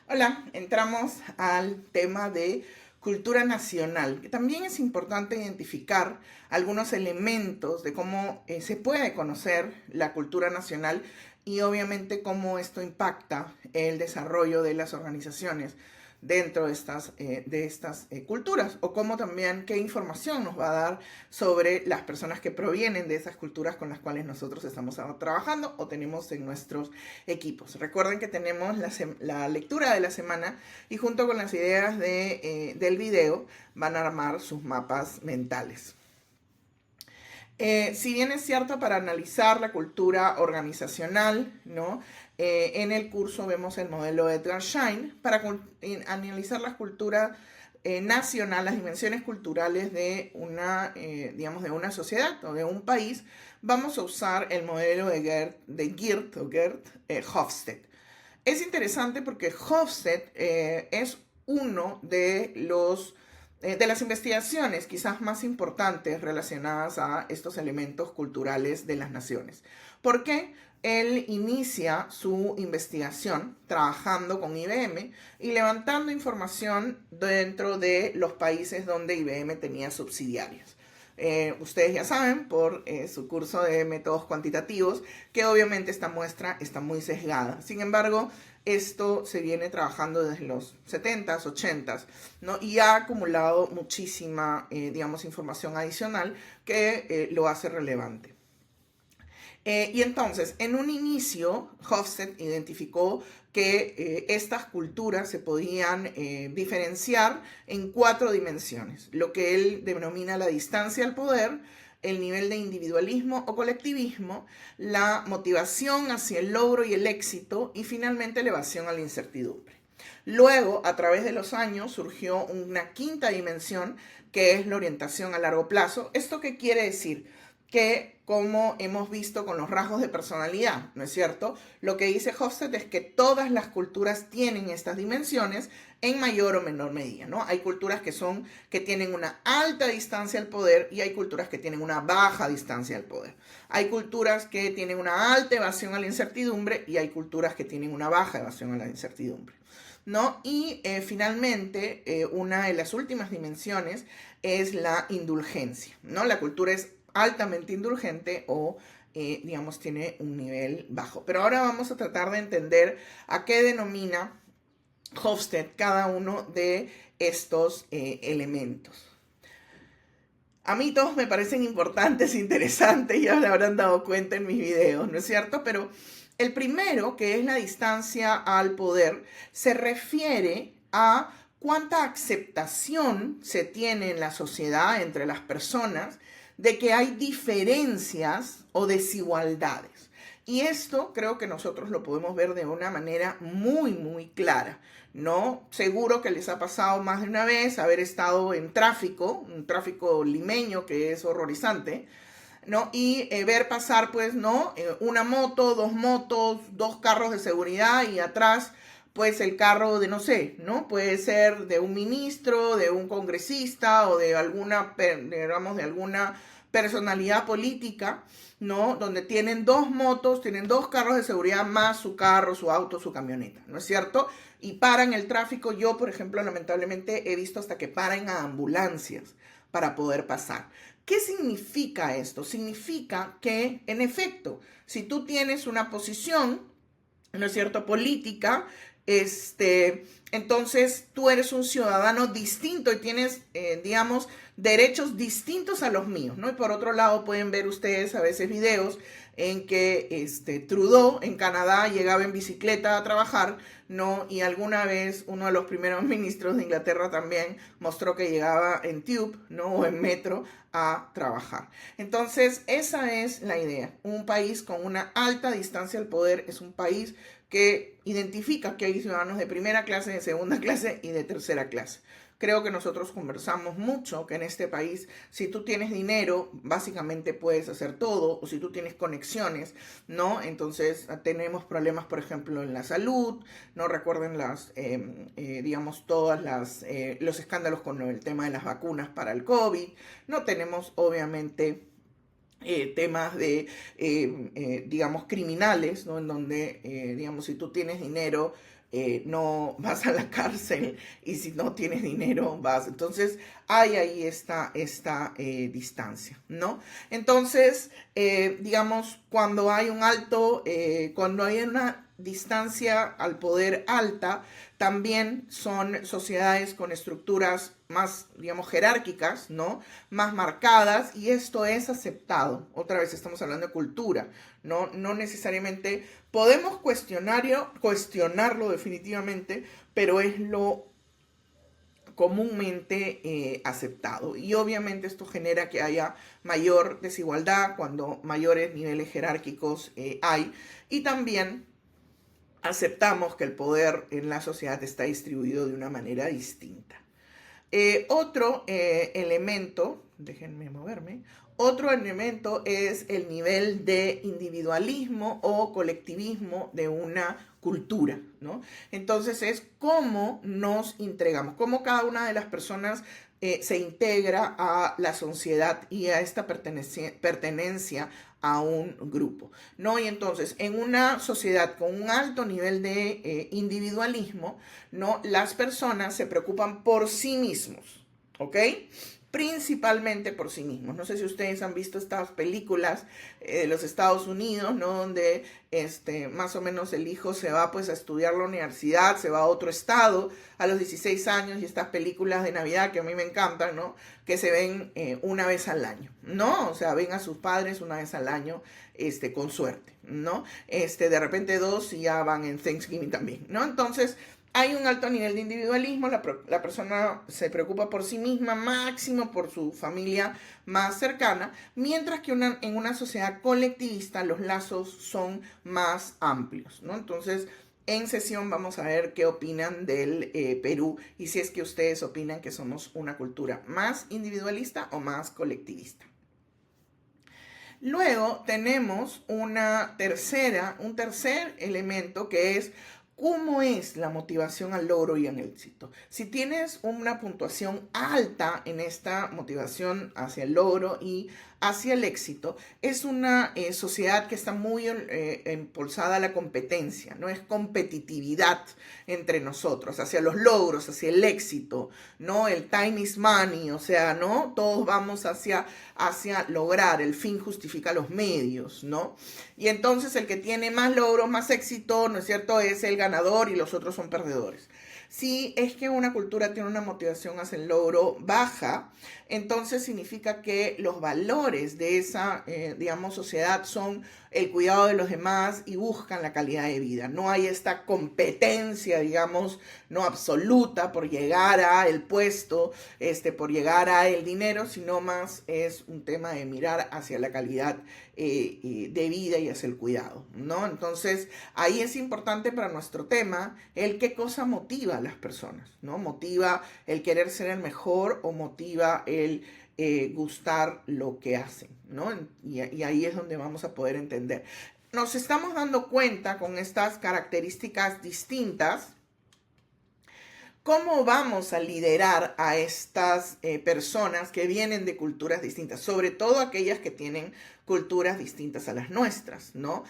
Hola, entramos al tema de cultura nacional, que también es importante identificar algunos elementos de cómo se puede conocer la cultura nacional y obviamente cómo esto impacta el desarrollo de las organizaciones dentro de estas culturas, o cómo también qué información nos va a dar sobre las personas que provienen de esas culturas con las cuales nosotros estamos trabajando o tenemos en nuestros equipos. Recuerden que tenemos la lectura de la semana y junto con las ideas del video van a armar sus mapas mentales. Si bien es cierto para analizar la cultura organizacional, ¿no? En el curso vemos el modelo Edgar Schein para analizar la cultura nacional, las dimensiones culturales de digamos, de una sociedad o de un país. Vamos a usar el modelo de Geert Hofstede. Es interesante porque Hofstede es uno de las investigaciones quizás más importantes relacionadas a estos elementos culturales de las naciones. ¿Por qué? Él inicia su investigación trabajando con IBM y levantando información dentro de los países donde IBM tenía subsidiarios. Ustedes ya saben por su curso de métodos cuantitativos que obviamente esta muestra está muy sesgada. Sin embargo, esto se viene trabajando desde los 70s, 80s, ¿no? Y ha acumulado muchísima, digamos, información adicional que lo hace relevante. Y entonces, en un inicio, Hofstede identificó que estas culturas se podían diferenciar en 4 dimensiones, lo que él denomina la distancia al poder, el nivel de individualismo o colectivismo, la motivación hacia el logro y el éxito y finalmente la evasión a la incertidumbre. Luego, a través de los años, surgió una quinta dimensión que es la orientación a largo plazo. ¿Esto qué quiere decir? Que como hemos visto con los rasgos de personalidad, ¿no es cierto? Lo que dice Hofstede es que todas las culturas tienen estas dimensiones en mayor o menor medida, ¿no? Hay culturas que tienen una alta distancia al poder y hay culturas que tienen una baja distancia al poder. Hay culturas que tienen una alta evasión a la incertidumbre y hay culturas que tienen una baja evasión a la incertidumbre, ¿no? Y finalmente, una de las últimas dimensiones es la indulgencia, ¿no? La cultura es altamente indulgente o, digamos, tiene un nivel bajo. Pero ahora vamos a tratar de entender a qué denomina Hofstede cada uno de estos elementos. A mí todos me parecen importantes, interesantes, ya se habrán dado cuenta en mis videos, ¿no es cierto? Pero el primero, que es la distancia al poder, se refiere a cuánta aceptación se tiene en la sociedad entre las personas de que hay diferencias o desigualdades. Y esto creo que nosotros lo podemos ver de una manera muy, muy clara, ¿no? Seguro que les ha pasado más de una vez haber estado en tráfico, un tráfico limeño que es horrorizante, ¿no? Y ver pasar, pues, ¿no? Una moto, dos motos, dos carros de seguridad y atrás, pues, el carro de, no sé, ¿no? Puede ser de un ministro, de un congresista o de alguna, digamos, de alguna personalidad política, ¿no? Donde tienen dos motos, tienen dos carros de seguridad más su carro, su auto, su camioneta, ¿no es cierto? Y paran el tráfico. Yo, por ejemplo, lamentablemente he visto hasta que paran a ambulancias para poder pasar. ¿Qué significa esto? Significa que, en efecto, si tú tienes una posición, ¿no es cierto?, política, entonces tú eres un ciudadano distinto y tienes, digamos, derechos distintos a los míos, ¿no? Y por otro lado pueden ver ustedes a veces videos en que Trudeau en Canadá llegaba en bicicleta a trabajar, ¿no? Y alguna vez uno de los primeros ministros de Inglaterra también mostró que llegaba en tube, ¿no? O en metro a trabajar. Entonces, esa es la idea. Un país con una alta distancia al poder es un país que identifica que hay ciudadanos de primera clase, de segunda clase y de tercera clase. Creo que nosotros conversamos mucho que en este país, si tú tienes dinero, básicamente puedes hacer todo, o si tú tienes conexiones, ¿no? Entonces tenemos problemas, por ejemplo, en la salud, ¿no? Recuerden digamos, los escándalos con el tema de las vacunas para el COVID, no tenemos, obviamente, temas de, digamos, criminales, ¿no? En donde, digamos, si tú tienes dinero, no vas a la cárcel y si no tienes dinero vas. Entonces, hay ahí esta distancia, ¿no? Entonces, digamos, cuando hay una distancia al poder alta, también son sociedades con estructuras más, digamos, jerárquicas, ¿no? Más marcadas, y esto es aceptado. Otra vez estamos hablando de cultura, ¿no? No necesariamente podemos cuestionarlo definitivamente, pero es lo comúnmente aceptado. Y obviamente esto genera que haya mayor desigualdad cuando mayores niveles jerárquicos hay. Y también aceptamos que el poder en la sociedad está distribuido de una manera distinta. Otro elemento, déjenme moverme, otro elemento es el nivel de individualismo o colectivismo de una cultura, ¿no? Entonces es cómo nos integramos, cómo cada una de las personas se integra a la sociedad y a esta pertenencia a un grupo, ¿no? Y entonces, en una sociedad con un alto nivel de individualismo, ¿no? Las personas se preocupan por sí mismos, ¿ok? Principalmente por sí mismos. No sé si ustedes han visto estas películas de los Estados Unidos, ¿no? Donde más o menos el hijo se va pues a estudiar la universidad, se va a otro estado a los 16 años, y estas películas de Navidad que a mí me encantan, ¿no? Que se ven una vez al año, ¿no? O sea, ven a sus padres una vez al año, con suerte, ¿no? De repente dos y ya van en Thanksgiving también, ¿no? Entonces, hay un alto nivel de individualismo, la persona se preocupa por sí misma, máximo por su familia más cercana, mientras que en una sociedad colectivista los lazos son más amplios, ¿no? Entonces, en sesión vamos a ver qué opinan del Perú, y si es que ustedes opinan que somos una cultura más individualista o más colectivista. Luego tenemos un tercer elemento, que es cómo es la motivación al logro y al éxito. Si tienes una puntuación alta en esta motivación hacia el logro y hacia el éxito, es una sociedad que está muy impulsada a la competencia, no es competitividad entre nosotros, hacia los logros, hacia el éxito, ¿no? El time is money, o sea, ¿no? Todos vamos hacia lograr, el fin justifica los medios, ¿no? Y entonces el que tiene más logros, más éxito, ¿no es cierto?, es el ganador y los otros son perdedores. Si es que una cultura tiene una motivación hacia el logro baja, entonces significa que los valores de esa, digamos, sociedad son el cuidado de los demás y buscan la calidad de vida. No hay esta competencia, digamos, no absoluta por llegar a el puesto, por llegar a el dinero, sino más es un tema de mirar hacia la calidad de vida y hacia el cuidado, ¿no? Entonces, ahí es importante para nuestro tema el qué cosa motiva a las personas, ¿no? Motiva el querer ser el mejor o motiva el gustar lo que hacen, ¿no? Y ahí es donde vamos a poder entender. Nos estamos dando cuenta con estas características distintas cómo vamos a liderar a estas personas que vienen de culturas distintas, sobre todo aquellas que tienen culturas distintas a las nuestras, ¿no?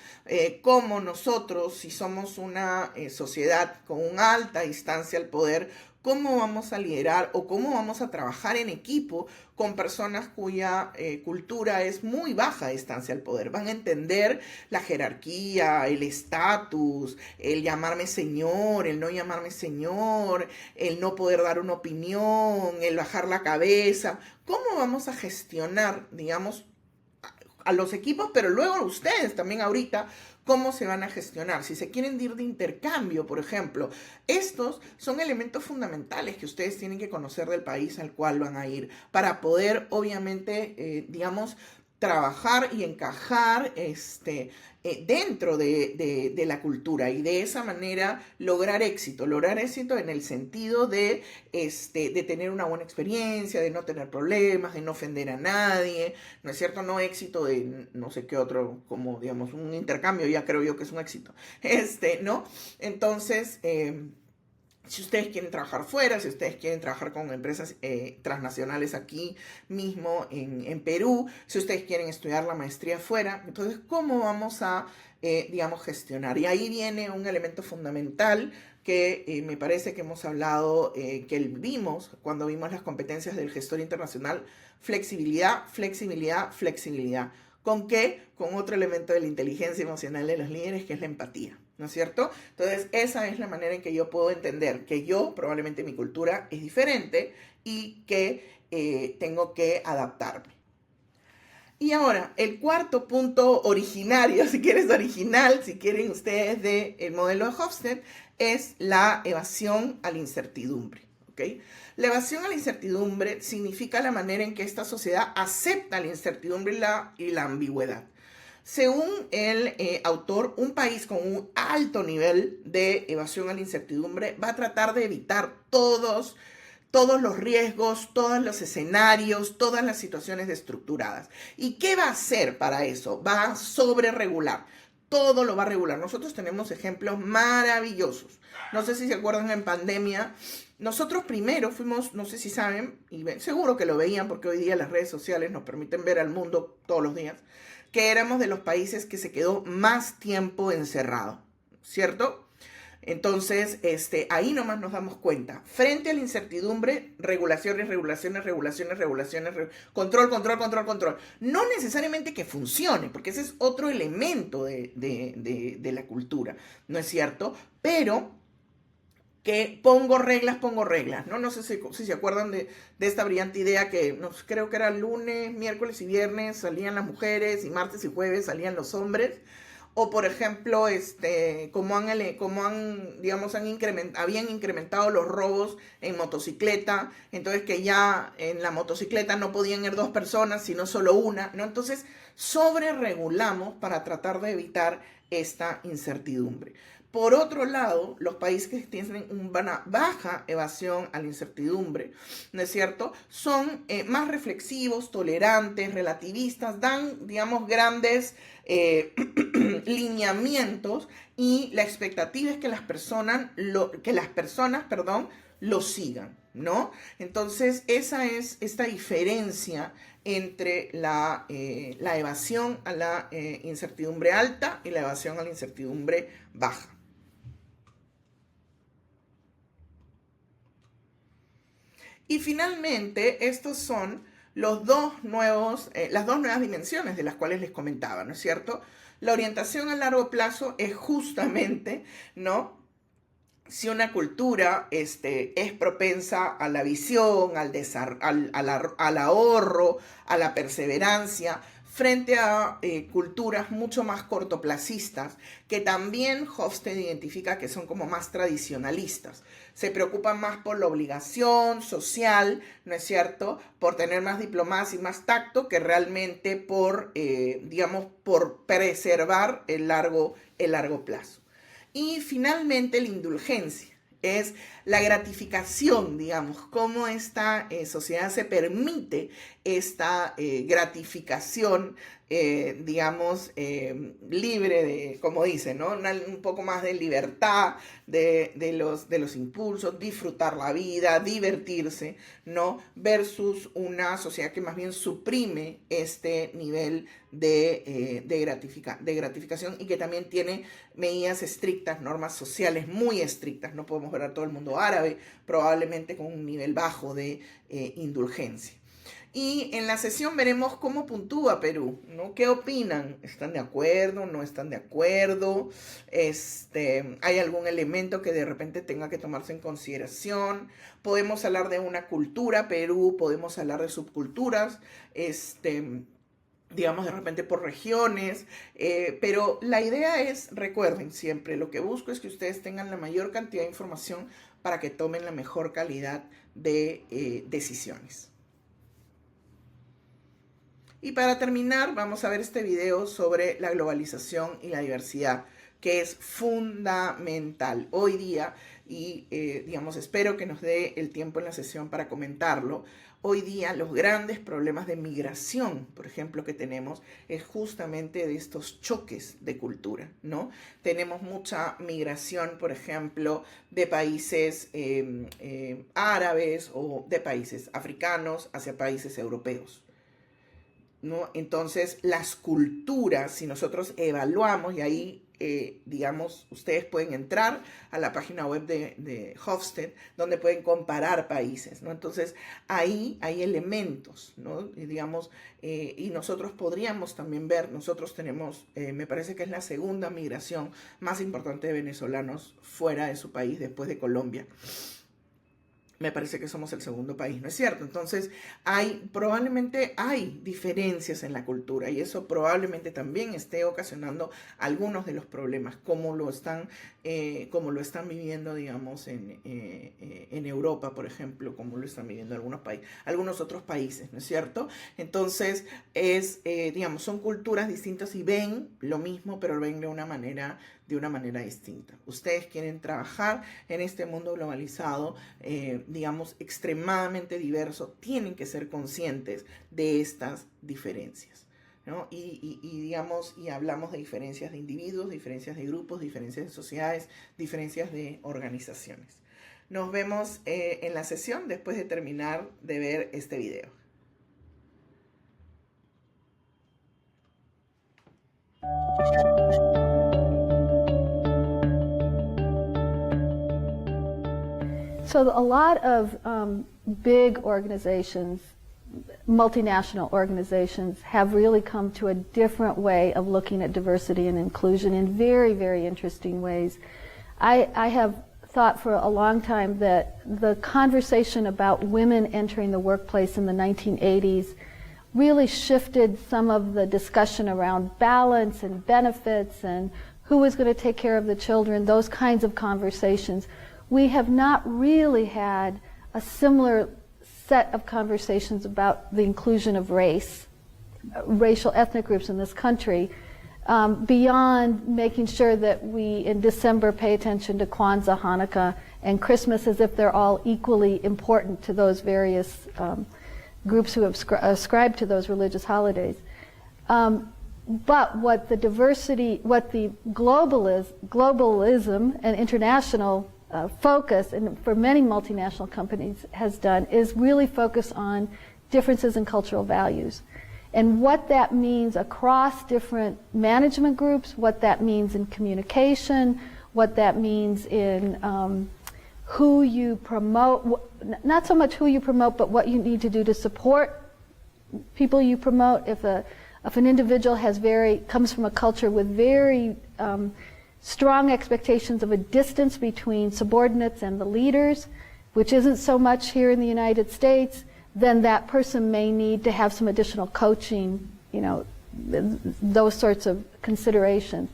Cómo nosotros, si somos una sociedad con una alta distancia al poder, cómo vamos a liderar o cómo vamos a trabajar en equipo con personas cuya cultura es muy baja distancia al poder. Van a entender la jerarquía, el estatus, el llamarme señor, el no llamarme señor, el no poder dar una opinión, el bajar la cabeza. ¿Cómo vamos a gestionar, digamos, a los equipos, pero luego ustedes también ahorita, cómo se van a gestionar? Si se quieren ir de intercambio, por ejemplo, estos son elementos fundamentales que ustedes tienen que conocer del país al cual van a ir para poder, obviamente, digamos, trabajar y encajar dentro de la cultura, y de esa manera lograr éxito en el sentido de tener una buena experiencia, de no tener problemas, de no ofender a nadie, ¿no es cierto? No éxito de no sé qué otro, como digamos un intercambio, ya creo yo que es un éxito, ¿no? Entonces, Si ustedes quieren trabajar fuera, si ustedes quieren trabajar con empresas transnacionales aquí mismo en Perú, si ustedes quieren estudiar la maestría fuera, entonces, ¿cómo vamos a, digamos, gestionar? Y ahí viene un elemento fundamental que me parece que hemos hablado, que vimos cuando vimos las competencias del gestor internacional: flexibilidad, flexibilidad, flexibilidad. ¿Con qué? Con otro elemento de la inteligencia emocional de los líderes, que es la empatía, ¿no es cierto? Entonces, esa es la manera en que yo puedo entender que yo, probablemente mi cultura es diferente y que tengo que adaptarme. Y ahora, el cuarto punto originario, si quieres original, si quieren ustedes, del modelo de Hofstede, es la evasión a la incertidumbre. ¿Okay? La evasión a la incertidumbre significa la manera en que esta sociedad acepta la incertidumbre y la ambigüedad. Según el autor, un país con un alto nivel de evasión a la incertidumbre va a tratar de evitar todos los riesgos, todos los escenarios, todas las situaciones estructuradas. ¿Y qué va a hacer para eso? Va a sobreregular. Todo lo va a regular. Nosotros tenemos ejemplos maravillosos. No sé si se acuerdan, en pandemia, nosotros primero fuimos, no sé si saben, y seguro que lo veían porque hoy día las redes sociales nos permiten ver al mundo todos los días, que éramos de los países que se quedó más tiempo encerrado, ¿cierto? Entonces, ahí nomás nos damos cuenta. Frente a la incertidumbre, regulaciones, regulaciones, regulaciones, regulaciones, control, control, control, control. No necesariamente que funcione, porque ese es otro elemento de la cultura, ¿no es cierto? Pero que pongo reglas, ¿no? No sé si se acuerdan de esta brillante idea que creo que era lunes, miércoles y viernes salían las mujeres y martes y jueves salían los hombres. O, por ejemplo, habían incrementado los robos en motocicleta, entonces que ya en la motocicleta no podían ir 2 personas, sino solo una, ¿no? Entonces, sobreregulamos para tratar de evitar esta incertidumbre. Por otro lado, los países que tienen una baja evasión a la incertidumbre, ¿no es cierto?, son más reflexivos, tolerantes, relativistas, dan, digamos, grandes lineamientos, y la expectativa es que las personas, lo sigan, ¿no? Entonces, esa es esta diferencia entre la evasión a la incertidumbre alta y la evasión a la incertidumbre baja. Y finalmente, estos son las dos nuevas dimensiones de las cuales les comentaba, ¿no es cierto? La orientación a largo plazo es justamente, ¿no?, si una cultura es propensa a la visión, al ahorro, a la perseverancia, frente a culturas mucho más cortoplacistas, que también Hofstede identifica que son como más tradicionalistas. Se preocupan más por la obligación social, ¿no es cierto?, por tener más diplomacia y más tacto, que realmente por preservar el largo plazo. Y finalmente, la indulgencia es la gratificación, digamos, cómo esta sociedad se permite esta gratificación, libre de, como dicen, ¿no?, un poco más de libertad de los impulsos, disfrutar la vida, divertirse, ¿no?, versus una sociedad que más bien suprime este nivel de gratificación, y que también tiene medidas estrictas, normas sociales muy estrictas. No podemos ver a todo el mundo árabe probablemente con un nivel bajo de indulgencia. Y en la sesión veremos cómo puntúa Perú, ¿no? ¿Qué opinan? ¿Están de acuerdo? ¿No están de acuerdo? ¿Hay algún elemento que de repente tenga que tomarse en consideración? Podemos hablar de una cultura Perú, podemos hablar de subculturas, digamos, de repente por regiones, pero la idea es, recuerden siempre, lo que busco es que ustedes tengan la mayor cantidad de información para que tomen la mejor calidad de decisiones. Y para terminar, vamos a ver este video sobre la globalización y la diversidad. que es fundamental hoy día y, digamos, espero que nos dé el tiempo en la sesión para comentarlo. Hoy día los grandes problemas de migración, por ejemplo, que tenemos es justamente de estos choques de cultura, ¿no? Tenemos mucha migración, por ejemplo, de países árabes o de países africanos hacia países europeos, ¿no? Entonces, las culturas, si nosotros evaluamos, y ahí, digamos, ustedes pueden entrar a la página web de Hofstede, donde pueden comparar países, ¿no? Entonces, ahí hay elementos, ¿no? Y digamos, y nosotros podríamos también ver, nosotros tenemos, me parece que es la segunda migración más importante de venezolanos fuera de su país, después de Colombia. Me parece que somos el segundo país, ¿no es cierto? Entonces, probablemente hay diferencias en la cultura y eso probablemente también esté ocasionando algunos de los problemas, como lo están viviendo, digamos, en Europa, por ejemplo, como lo están viviendo algunos otros países, ¿no es cierto? Entonces, digamos, son culturas distintas y ven lo mismo, pero lo ven de una manera distinta. Ustedes quieren trabajar en este mundo globalizado, digamos, extremadamente diverso, tienen que ser conscientes de estas diferencias, ¿no? Digamos, y hablamos de diferencias de individuos, diferencias de grupos, diferencias de sociedades, diferencias de organizaciones. Nos vemos en la sesión después de terminar de ver este video. So a lot of big organizations, multinational organizations, have really come to a different way of looking at diversity and inclusion in very, very interesting ways. I have thought for a long time that the conversation about women entering the workplace in the 1980s really shifted some of the discussion around balance and benefits and who was going to take care of the children, those kinds of conversations. We have not really had a similar set of conversations about the inclusion of racial ethnic groups in this country, beyond making sure that we in December pay attention to Kwanzaa, Hanukkah, and Christmas as if they're all equally important to those various groups who have ascribed to those religious holidays. But what the globalism and international focus, and for many multinational companies has done, is really focus on differences in cultural values. And what that means across different management groups, what that means in communication, what that means in who you promote, not so much who you promote, but what you need to do to support people you promote. If an individual comes from a culture with very strong expectations of a distance between subordinates and the leaders, which isn't so much here in the United States, then that person may need to have some additional coaching, those sorts of considerations.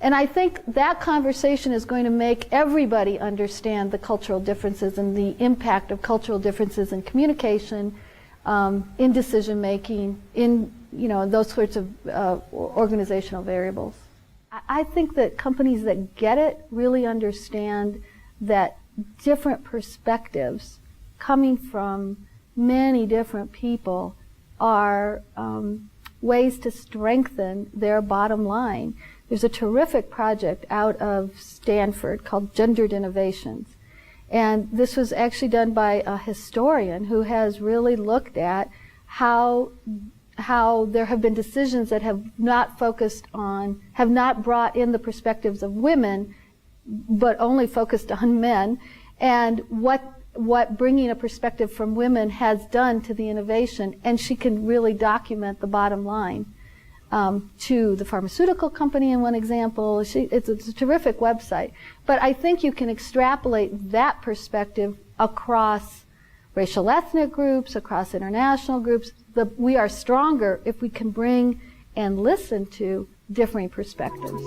And I think that conversation is going to make everybody understand the cultural differences and the impact of cultural differences in communication, in decision making, in those sorts of organizational variables. I think that companies that get it really understand that different perspectives coming from many different people are ways to strengthen their bottom line. There's a terrific project out of Stanford called Gendered Innovations. And this was actually done by a historian who has really looked at how there have been decisions that have not brought in the perspectives of women, but only focused on men, and what bringing a perspective from women has done to the innovation. And she can really document the bottom line to the pharmaceutical company in one example. It's a terrific website. But I think you can extrapolate that perspective across racial ethnic groups, across international groups. We are stronger if we can bring and listen to differing perspectives.